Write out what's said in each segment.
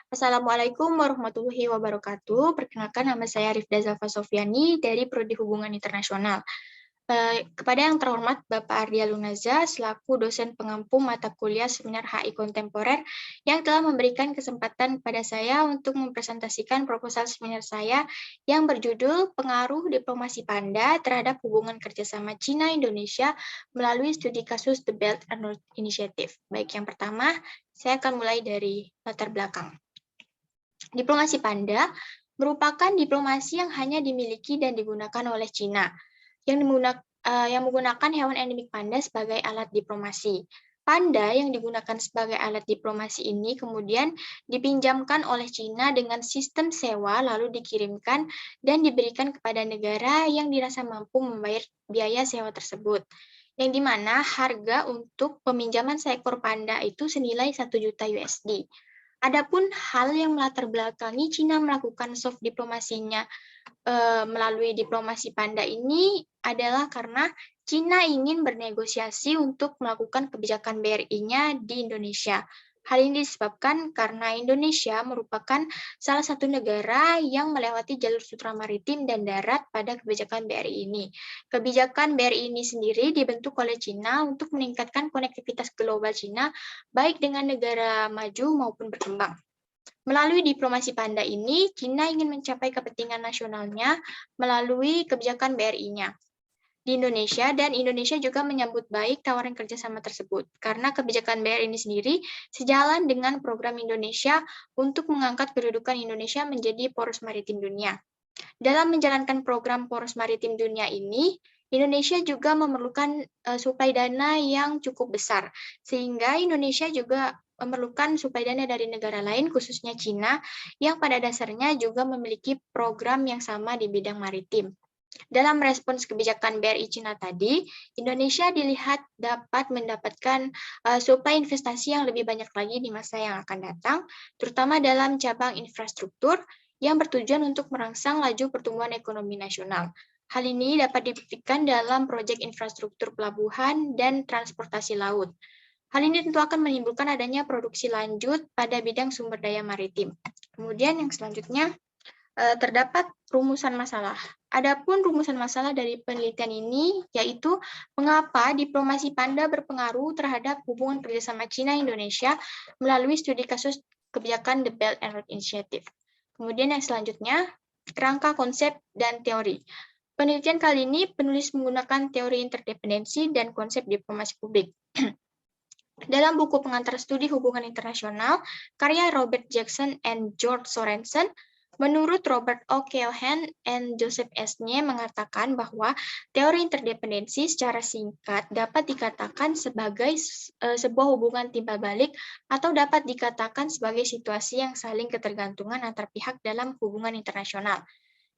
Assalamualaikum warahmatullahi wabarakatuh. Perkenalkan, nama saya Rifda Zalfa Sofiani dari Prodi Hubungan Internasional. Kepada yang terhormat Bapak Ardia Lunaza selaku dosen pengampu mata kuliah Seminar HI Kontemporer yang telah memberikan kesempatan pada saya untuk mempresentasikan proposal seminar saya yang berjudul Pengaruh Diplomasi Panda terhadap Hubungan Kerjasama Cina-Indonesia melalui studi kasus The Belt and Road Initiative. Baik, yang pertama, saya akan mulai dari latar belakang. Diplomasi Panda merupakan diplomasi yang hanya dimiliki dan digunakan oleh Cina, yang menggunakan hewan endemik panda sebagai alat diplomasi. Panda yang digunakan sebagai alat diplomasi ini kemudian dipinjamkan oleh Cina dengan sistem sewa lalu dikirimkan dan diberikan kepada negara yang dirasa mampu membayar biaya sewa tersebut. Yang dimana harga untuk peminjaman seekor panda itu senilai 1 juta USD. Adapun hal yang melatar belakangi Cina melakukan soft diplomasinya melalui diplomasi panda ini adalah karena Cina ingin bernegosiasi untuk melakukan kebijakan BRI-nya di Indonesia. Hal ini disebabkan karena Indonesia merupakan salah satu negara yang melewati jalur sutra maritim dan darat pada kebijakan BRI ini. Kebijakan BRI ini sendiri dibentuk oleh Cina untuk meningkatkan konektivitas global Cina, baik dengan negara maju maupun berkembang. Melalui diplomasi panda ini, Cina ingin mencapai kepentingan nasionalnya melalui kebijakan BRI-nya di Indonesia, dan Indonesia juga menyambut baik tawaran kerjasama tersebut, karena kebijakan BRI ini sendiri sejalan dengan program Indonesia untuk mengangkat kedudukan Indonesia menjadi poros maritim dunia. Dalam menjalankan program poros maritim dunia ini, Indonesia juga memerlukan suplai dana yang cukup besar, sehingga Indonesia juga memerlukan suplai dana dari negara lain, khususnya Cina, yang pada dasarnya juga memiliki program yang sama di bidang maritim. Dalam respons kebijakan BRI Cina tadi, Indonesia dilihat dapat mendapatkan suplai investasi yang lebih banyak lagi di masa yang akan datang, terutama dalam cabang infrastruktur yang bertujuan untuk merangsang laju pertumbuhan ekonomi nasional. Hal ini dapat dibuktikan dalam proyek infrastruktur pelabuhan dan transportasi laut. Hal ini tentu akan menimbulkan adanya produksi lanjut pada bidang sumber daya maritim. Kemudian yang selanjutnya, terdapat rumusan masalah. Adapun rumusan masalah dari penelitian ini yaitu mengapa diplomasi panda berpengaruh terhadap hubungan kerjasama Cina-Indonesia melalui studi kasus kebijakan The Belt and Road Initiative. Kemudian yang selanjutnya, kerangka konsep dan teori. Penelitian kali ini penulis menggunakan teori interdependensi dan konsep diplomasi publik. Dalam buku pengantar studi hubungan internasional, karya Robert Jackson and George Sorensen, menurut Robert O. Callahan and Joseph S. Nye mengatakan bahwa teori interdependensi secara singkat dapat dikatakan sebagai sebuah hubungan timbal balik atau dapat dikatakan sebagai situasi yang saling ketergantungan antar pihak dalam hubungan internasional.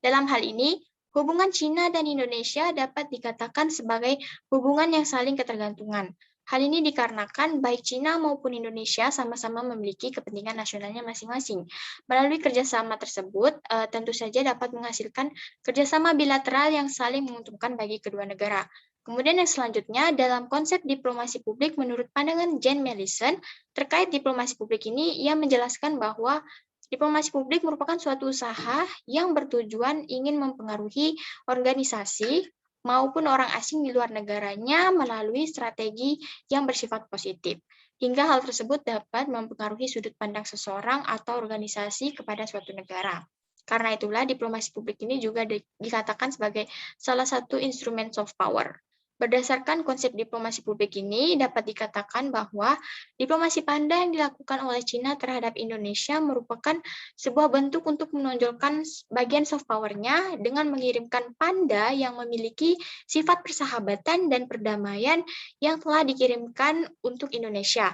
Dalam hal ini, hubungan Cina dan Indonesia dapat dikatakan sebagai hubungan yang saling ketergantungan. Hal ini dikarenakan baik Cina maupun Indonesia sama-sama memiliki kepentingan nasionalnya masing-masing. Melalui kerjasama tersebut, tentu saja dapat menghasilkan kerjasama bilateral yang saling menguntungkan bagi kedua negara. Kemudian yang selanjutnya, dalam konsep diplomasi publik menurut pandangan Jane Mallison, terkait diplomasi publik ini, ia menjelaskan bahwa diplomasi publik merupakan suatu usaha yang bertujuan ingin mempengaruhi organisasi maupun orang asing di luar negaranya melalui strategi yang bersifat positif, hingga hal tersebut dapat mempengaruhi sudut pandang seseorang atau organisasi kepada suatu negara. Karena itulah diplomasi publik ini juga dikatakan sebagai salah satu instrumen soft power. Berdasarkan konsep diplomasi publik ini, dapat dikatakan bahwa diplomasi panda yang dilakukan oleh Cina terhadap Indonesia merupakan sebuah bentuk untuk menonjolkan bagian soft power-nya dengan mengirimkan panda yang memiliki sifat persahabatan dan perdamaian yang telah dikirimkan untuk Indonesia.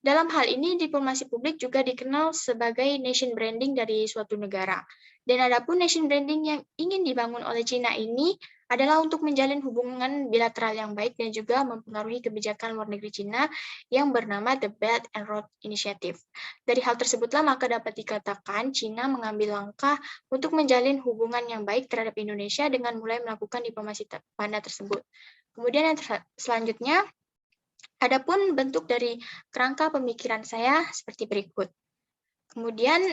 Dalam hal ini, diplomasi publik juga dikenal sebagai nation branding dari suatu negara. Dan adapun nation branding yang ingin dibangun oleh Cina ini adalah untuk menjalin hubungan bilateral yang baik dan juga mempengaruhi kebijakan luar negeri Cina yang bernama The Belt and Road Initiative. Dari hal tersebutlah maka dapat dikatakan Cina mengambil langkah untuk menjalin hubungan yang baik terhadap Indonesia dengan mulai melakukan diplomasi panda tersebut. Kemudian yang selanjutnya, adapun bentuk dari kerangka pemikiran saya seperti berikut. Kemudian,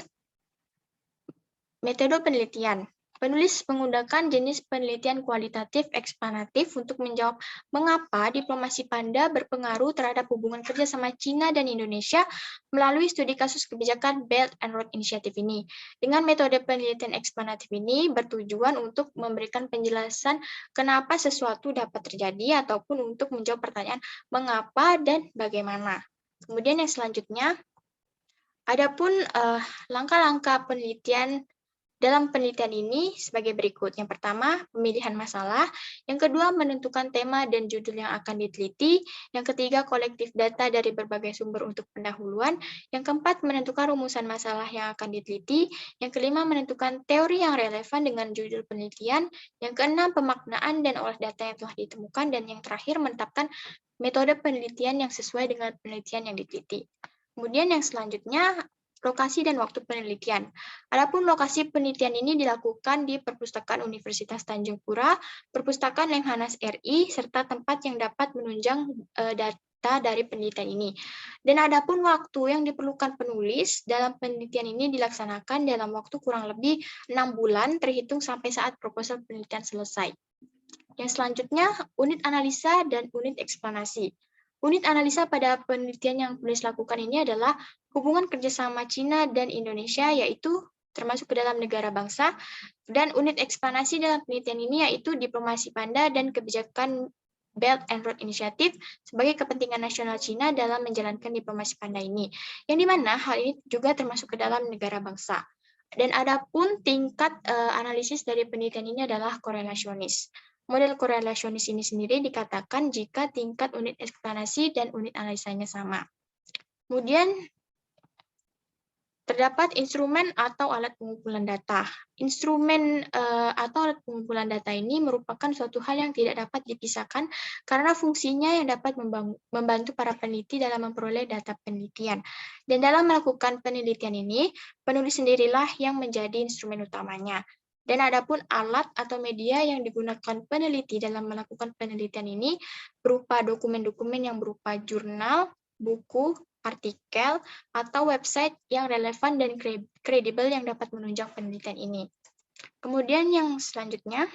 metode penelitian. Penulis menggunakan jenis penelitian kualitatif eksplanatif untuk menjawab mengapa diplomasi panda berpengaruh terhadap hubungan kerja sama Cina dan Indonesia melalui studi kasus kebijakan Belt and Road Initiative ini. Dengan metode penelitian eksplanatif ini bertujuan untuk memberikan penjelasan kenapa sesuatu dapat terjadi ataupun untuk menjawab pertanyaan mengapa dan bagaimana. Kemudian yang selanjutnya, adapun langkah-langkah penelitian dalam penelitian ini sebagai berikut. Yang pertama, pemilihan masalah. Yang kedua, menentukan tema dan judul yang akan diteliti. Yang ketiga, kolektif data dari berbagai sumber untuk pendahuluan. Yang keempat, menentukan rumusan masalah yang akan diteliti. Yang kelima, menentukan teori yang relevan dengan judul penelitian. Yang keenam, pemaknaan dan olah data yang telah ditemukan. Dan yang terakhir, menetapkan metode penelitian yang sesuai dengan penelitian yang diteliti. Kemudian yang selanjutnya, lokasi dan waktu penelitian. Adapun lokasi penelitian ini dilakukan di Perpustakaan Universitas Tanjung Pura, Perpustakaan Lemhanas RI, serta tempat yang dapat menunjang data dari penelitian ini. Dan adapun waktu yang diperlukan penulis dalam penelitian ini dilaksanakan dalam waktu kurang lebih 6 bulan terhitung sampai saat proposal penelitian selesai. Yang selanjutnya, unit analisa dan unit eksplanasi. Unit analisa pada penelitian yang penulis lakukan ini adalah hubungan kerjasama Cina dan Indonesia, yaitu termasuk ke dalam negara bangsa, dan unit eksplanasi dalam penelitian ini yaitu diplomasi panda dan kebijakan Belt and Road Initiative sebagai kepentingan nasional Cina dalam menjalankan diplomasi panda ini, yang dimana hal ini juga termasuk ke dalam negara bangsa. Dan adapun tingkat analisis dari penelitian ini adalah korelasionis. Model korelasionis ini sendiri dikatakan jika tingkat unit eksplanasi dan unit analisanya sama. Kemudian, terdapat instrumen atau alat pengumpulan data. Instrumen atau alat pengumpulan data ini merupakan suatu hal yang tidak dapat dipisahkan karena fungsinya yang dapat membantu para peneliti dalam memperoleh data penelitian. Dan dalam melakukan penelitian ini, penulis sendirilah yang menjadi instrumen utamanya. Dan adapun alat atau media yang digunakan peneliti dalam melakukan penelitian ini berupa dokumen-dokumen yang berupa jurnal, buku, artikel, atau website yang relevan dan kredibel yang dapat menunjang penelitian ini. Kemudian yang selanjutnya,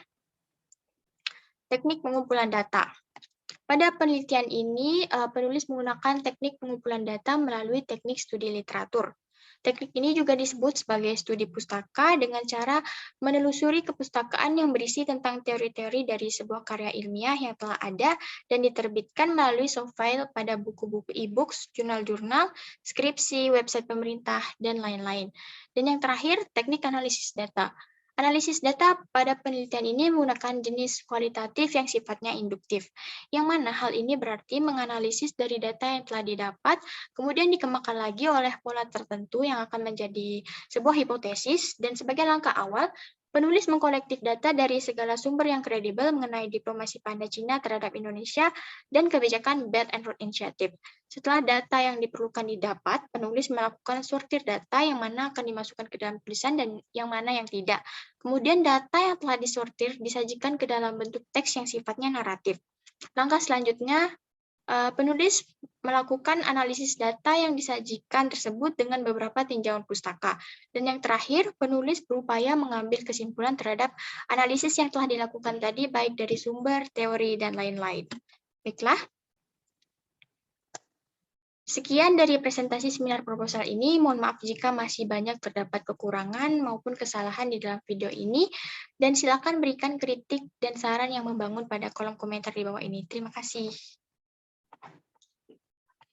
teknik pengumpulan data. Pada penelitian ini, penulis menggunakan teknik pengumpulan data melalui teknik studi literatur. Teknik ini juga disebut sebagai studi pustaka dengan cara menelusuri kepustakaan yang berisi tentang teori-teori dari sebuah karya ilmiah yang telah ada dan diterbitkan melalui soft file pada buku-buku e-books, jurnal-jurnal, skripsi, website pemerintah, dan lain-lain. Dan yang terakhir, teknik analisis data. Analisis data pada penelitian ini menggunakan jenis kualitatif yang sifatnya induktif, yang mana hal ini berarti menganalisis dari data yang telah didapat, kemudian dikembangkan lagi oleh pola tertentu yang akan menjadi sebuah hipotesis, dan sebagai langkah awal, penulis mengkolektif data dari segala sumber yang kredibel mengenai diplomasi panda Cina terhadap Indonesia dan kebijakan Belt and Road Initiative. Setelah data yang diperlukan didapat, penulis melakukan sortir data yang mana akan dimasukkan ke dalam tulisan dan yang mana yang tidak. Kemudian data yang telah disortir disajikan ke dalam bentuk teks yang sifatnya naratif. Langkah selanjutnya, penulis melakukan analisis data yang disajikan tersebut dengan beberapa tinjauan pustaka. Dan yang terakhir, penulis berupaya mengambil kesimpulan terhadap analisis yang telah dilakukan tadi, baik dari sumber, teori, dan lain-lain. Baiklah. Sekian dari presentasi seminar proposal ini. Mohon maaf jika masih banyak terdapat kekurangan maupun kesalahan di dalam video ini. Dan silakan berikan kritik dan saran yang membangun pada kolom komentar di bawah ini. Terima kasih.